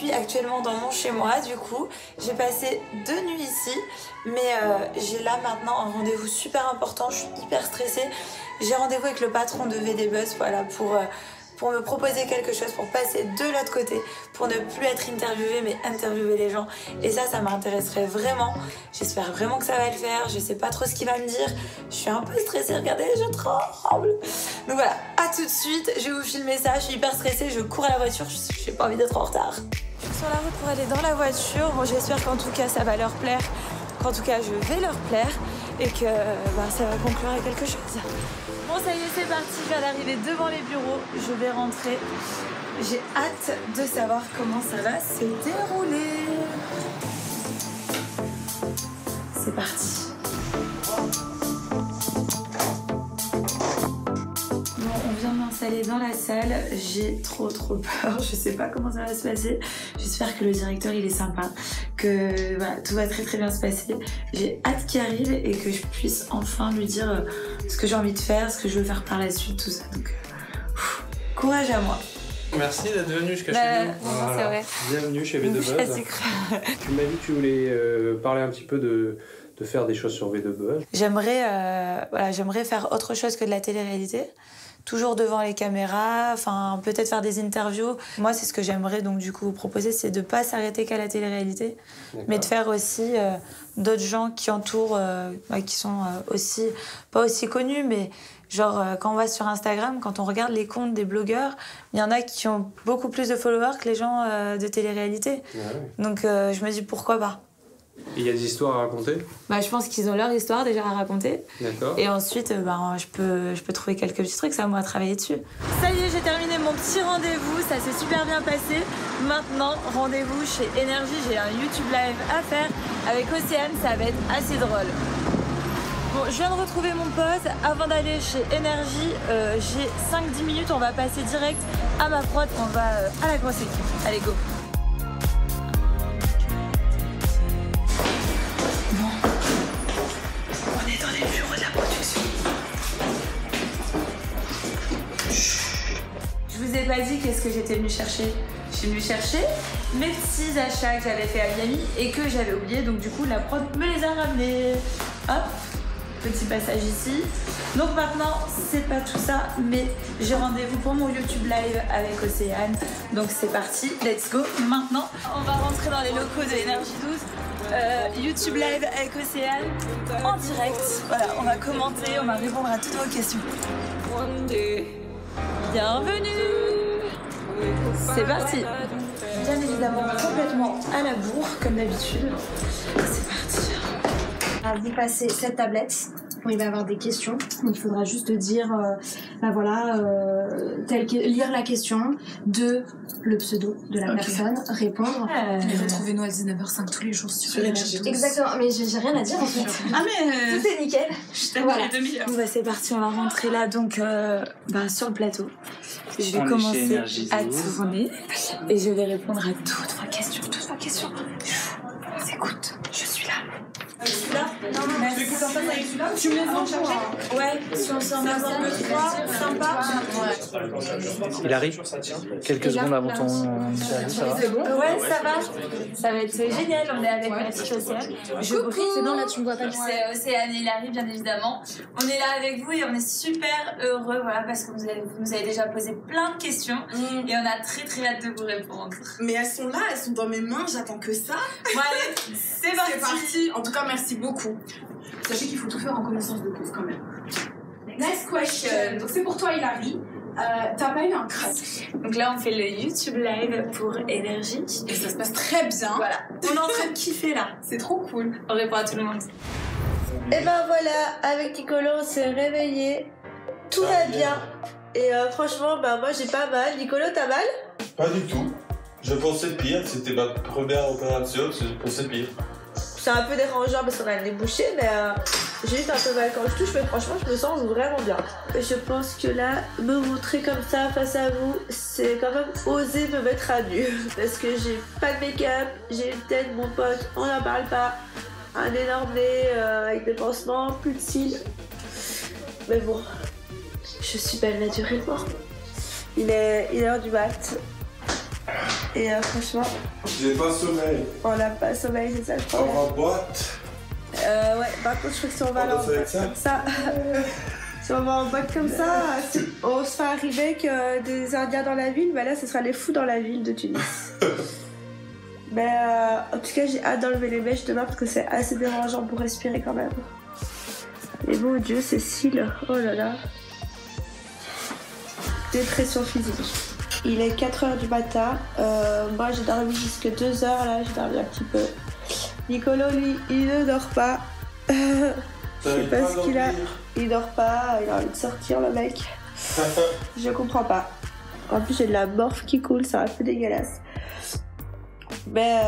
suis actuellement dans mon chez-moi, du coup. J'ai passé 2 nuits ici, mais j'ai là maintenant un rendez-vous super important. Je suis hyper stressée. J'ai rendez-vous avec le patron de VD Buzz, voilà, pour me proposer quelque chose, pour passer de l'autre côté, pour ne plus être interviewée, mais interviewer les gens. Et ça m'intéresserait vraiment. J'espère vraiment que ça va le faire. Je sais pas trop ce qu'il va me dire. Je suis un peu stressée, regardez, je tremble. Donc voilà, à tout de suite. Je vais vous filmer ça. Je suis hyper stressée, je cours à la voiture. J'ai pas envie d'être en retard. Je suis sur la route pour aller dans la voiture. Bon, j'espère qu'en tout cas, ça va leur plaire. Qu'en tout cas, je vais leur plaire. Et que ça va conclure à quelque chose. Bon, ça y est, c'est parti, je viens d'arriver devant les bureaux, je vais rentrer. J'ai hâte de savoir comment ça va se dérouler. C'est parti. Bon, on vient de m'installer dans la salle, j'ai trop peur, je sais pas comment ça va se passer. J'espère que le directeur il est sympa, que voilà, tout va très bien se passer. J'ai hâte qu'il arrive et que je puisse enfin lui dire ce que j'ai envie de faire, ce que je veux faire par la suite, tout ça. Donc, courage à moi. Merci d'être venu jusqu'à chez nous. Voilà. C'est vrai. Bienvenue chez V2 Buzz. Tu m'as dit que tu voulais parler un petit peu de faire des choses sur V2 Buzz. J'aimerais faire autre chose que de la télé-réalité. Toujours devant les caméras, enfin peut-être faire des interviews. Moi, c'est ce que j'aimerais donc du coup vous proposer, c'est de pas s'arrêter qu'à la télé-réalité, mais de faire aussi d'autres gens qui entourent, qui sont aussi pas aussi connus, mais genre quand on va sur Instagram, quand on regarde les comptes des blogueurs, il y en a qui ont beaucoup plus de followers que les gens de télé-réalité. Ah ouais. Donc je me dis pourquoi pas. Il y a des histoires à raconter? Je pense qu'ils ont leur histoire déjà à raconter. D'accord. Et ensuite, je peux trouver quelques petits trucs, c'est à moi à travailler dessus. Ça y est, j'ai terminé mon petit rendez-vous, ça s'est super bien passé. Maintenant, rendez-vous chez Énergie, j'ai un YouTube live à faire avec Océane, ça va être assez drôle. Bon, je viens de retrouver mon pote. Avant d'aller chez Énergie, j'ai 5-10 minutes, on va passer direct à ma prod, on va à la grosse équipe. Allez, go! Je vous ai pas dit qu'est-ce que j'étais venue chercher. Je suis venue chercher mes petits achats que j'avais fait à Miami et que j'avais oublié, donc du coup la prod me les a ramenés. Hop, petit passage ici. Donc maintenant, c'est pas tout ça, mais j'ai rendez-vous pour mon YouTube live avec Océane. Donc c'est parti, let's go. Maintenant, on va rentrer dans les locaux de Énergie 12. YouTube live avec Océane en direct. Voilà, on va commenter, on va répondre à toutes vos questions. Bienvenue! C'est parti! Bien évidemment, complètement à la bourre, comme d'habitude. C'est parti. Vous passez cette tablette où il va y avoir des questions. Il faudra juste dire, lire la question, le pseudo de la personne, répondre. Et retrouvez-nous à 19h05 tous les jours sur Énergie 12. Exactement, mais j'ai rien à dire en fait. Ah mais tout est nickel. Je t'aime les demi-heures. Bon, c'est parti, on va rentrer là donc sur le plateau. Je vais commencer à tourner et je vais répondre à toutes vos questions. Écoute, je suis là. Celui-là? Non, tu veux qu'on s'en passe avec celui-là? Tu me les envoies? Ouais, si on s'en passe un peu trois, sympa. Il arrive quelques secondes avant ton interview, ça va? C'est bon? Ouais, ça va. Ça va être génial, on est avec la petite Océane. Je brille. C'est bon, là tu me vois pas. C'est Océane, il arrive bien évidemment. On est là avec vous et on est super heureux, voilà, parce que vous nous avez déjà posé plein de questions et on a très hâte de vous répondre. Mais elles sont là, elles sont dans mes mains, j'attends que ça. Bon allez, c'est parti. En tout cas, merci beaucoup. Sachez qu'il faut tout faire en connaissance de cause quand même. Next question. Donc c'est pour toi, Hilary. T'as pas eu un crush? Donc là, on fait le YouTube live pour Énergie. Et ça se passe très bien. Voilà. On est en train de kiffer là. C'est trop cool. On répond à tout le monde. Et ben voilà, avec Nicolo, on s'est réveillé. Tout va bien. Et franchement, moi j'ai pas mal. Nicolo, t'as mal? Pas du tout. Je pensais pire. C'était ma première opération. Je pensais pire. C'est un peu dérangeant parce qu'on a le nez bouché, mais j'ai juste un peu mal quand je touche, mais franchement je me sens vraiment bien. Je pense que là, me montrer comme ça face à vous, c'est quand même oser me mettre à nu. Parce que j'ai pas de make-up, j'ai une tête, mon pote, on n'en parle pas. Un énorme nez avec des pansements, plus de cils. Mais bon, je suis belle naturellement. Il est 1h du mat. Et franchement, J'ai pas sommeil. on n'a pas sommeil, c'est ça le On problème. va en boîte. Ouais, par contre, je crois que si on va aller en fait boîte ça. comme ça, si on va en boîte comme ça, on se fait arriver que des Indiens dans la ville, bah là, ce sera les fous dans la ville de Tunis. Mais en tout cas, j'ai hâte d'enlever les mèches demain parce que c'est assez dérangeant pour respirer quand même. Et mon Dieu, Cécile, oh là là. Dépression physique. Il est 4h du matin. Moi, j'ai dormi jusque 2h là, j'ai dormi un petit peu. Nicolo, lui, il ne dort pas. Je sais pas ce qu'il a. Il dort pas, il a envie de sortir, le mec. Je comprends pas. En plus, j'ai de la morphe qui coule, c'est un peu dégueulasse. Mais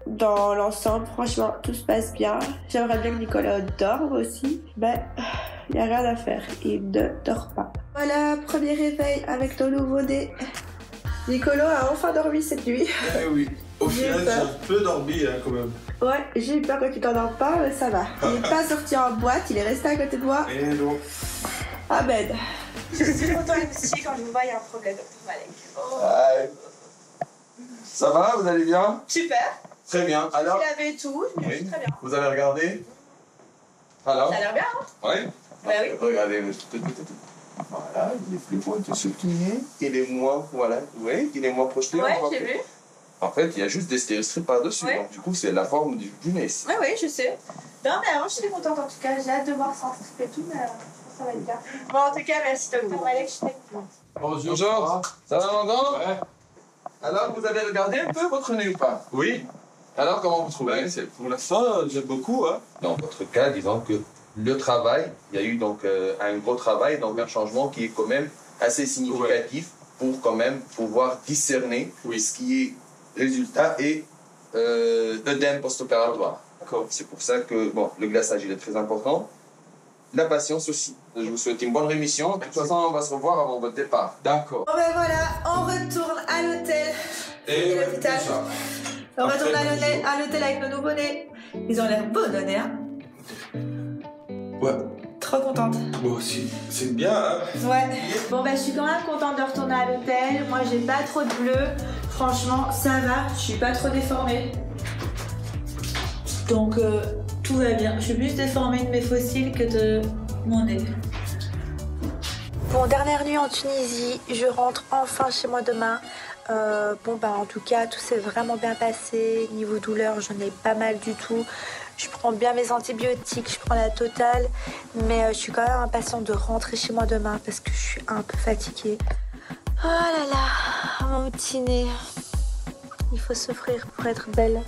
dans l'ensemble, franchement, tout se passe bien. J'aimerais bien que Nicolas dorme aussi, mais il n'y a rien à faire. Il ne dort pas. Voilà, premier réveil avec nos nouveau-nés. Nicolas a enfin dormi cette nuit. Eh oui. Au J'ai final, j'ai peur. un peu dormi hein, quand même. Ouais, j'ai eu peur que tu t'endormes pas, mais ça va. Il n'est pas sorti en boîte, il est resté à côté de moi. Et non. Ah ben. Je suis content aussi quand je vous vois, il y a un problème, Dr. Malek. Ouais. Ça va, vous allez bien? Super. Très bien. Alors, Il avait tout, je suis très bien. vous avez regardé? Alors? Ça a l'air bien, hein? Ouais. Bah oui. Regardez. Voilà, il est plus beau que ce qu'il est. Il est moins, voilà. Oui, il est moins projeté. Ouais, on va j'ai voir. vu. En fait, il y a juste des stéréostrips par-dessus. Ouais. Donc, du coup, c'est la forme du nez. Ouais, oui, je sais. Non, mais alors, je suis contente en tout cas. J'ai hâte de voir ça en strip et tout, mais je pense que ça va être bien. Bon, en tout cas, merci Dr. Malek, je suis très contente. Bonjour. Ça va, mon grand? Ouais. Alors, vous avez regardé un peu votre nez ou pas? Oui. Alors, comment vous trouvez? Pour l'instant, j'aime beaucoup. Hein. Dans votre cas, disons que le travail, il y a eu donc un gros travail, donc un changement qui est quand même assez significatif pour quand même pouvoir discerner ce qui est résultat et œdème post-opératoire. C'est pour ça que bon, le glaçage il est très important. La patience aussi. Je vous souhaite une bonne rémission. De toute façon, on va se revoir avant votre départ. D'accord. Bon ben voilà, on retourne à l'hôtel. Et l'hôpital. On retourne à l'hôtel avec nos nouveau-nés. Ils ont l'air beaux, donnés, hein? Ouais, Trop contente. moi aussi. C'est bien, hein? Ouais. Bon bah je suis quand même contente de retourner à l'hôtel. Moi j'ai pas trop de bleu. Franchement ça va. Je suis pas trop déformée. Donc tout va bien. Je suis plus déformée de mes fossiles que de mon nez. Bon, dernière nuit en Tunisie, je rentre enfin chez moi demain. Bon, bah en tout cas, tout s'est vraiment bien passé. Niveau douleur, j'en ai pas mal du tout. Je prends bien mes antibiotiques, je prends la totale. Mais je suis quand même impatiente de rentrer chez moi demain parce que je suis un peu fatiguée. Oh là là, mon petit nez. Il faut s'offrir pour être belle.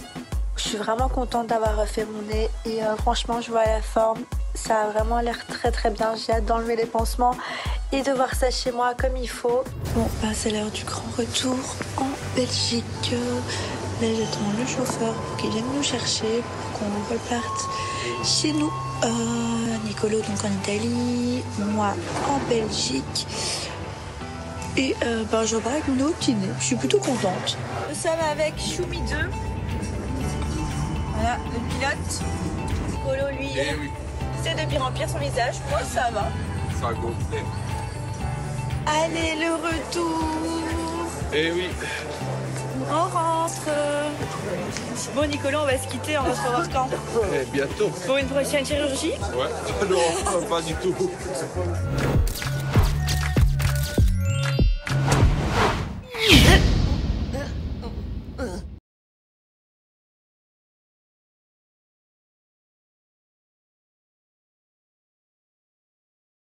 Je suis vraiment contente d'avoir refait mon nez et franchement, je vois la forme. Ça a vraiment l'air très très bien. J'ai hâte d'enlever les pansements et de voir ça chez moi comme il faut. Bon, bah, c'est l'heure du grand retour en Belgique. Là, j'attends le chauffeur pour qu'il vienne nous chercher pour qu'on reparte chez nous. Nicolo donc en Italie, moi en Belgique. Et bah, je repars avec mon nouveau petit nez. Je suis plutôt contente. Nous sommes avec Choumi 2. Voilà, le pilote. Nicolo, lui, c'est de pire en pire son visage. Moi, ça va. Ça a gonflé. Allez, le retour. Eh oui. On rentre. Bon Nicolas, on va se quitter, on va se revoir quand? Bientôt. Pour une prochaine chirurgie? Ouais. Non, pas du tout.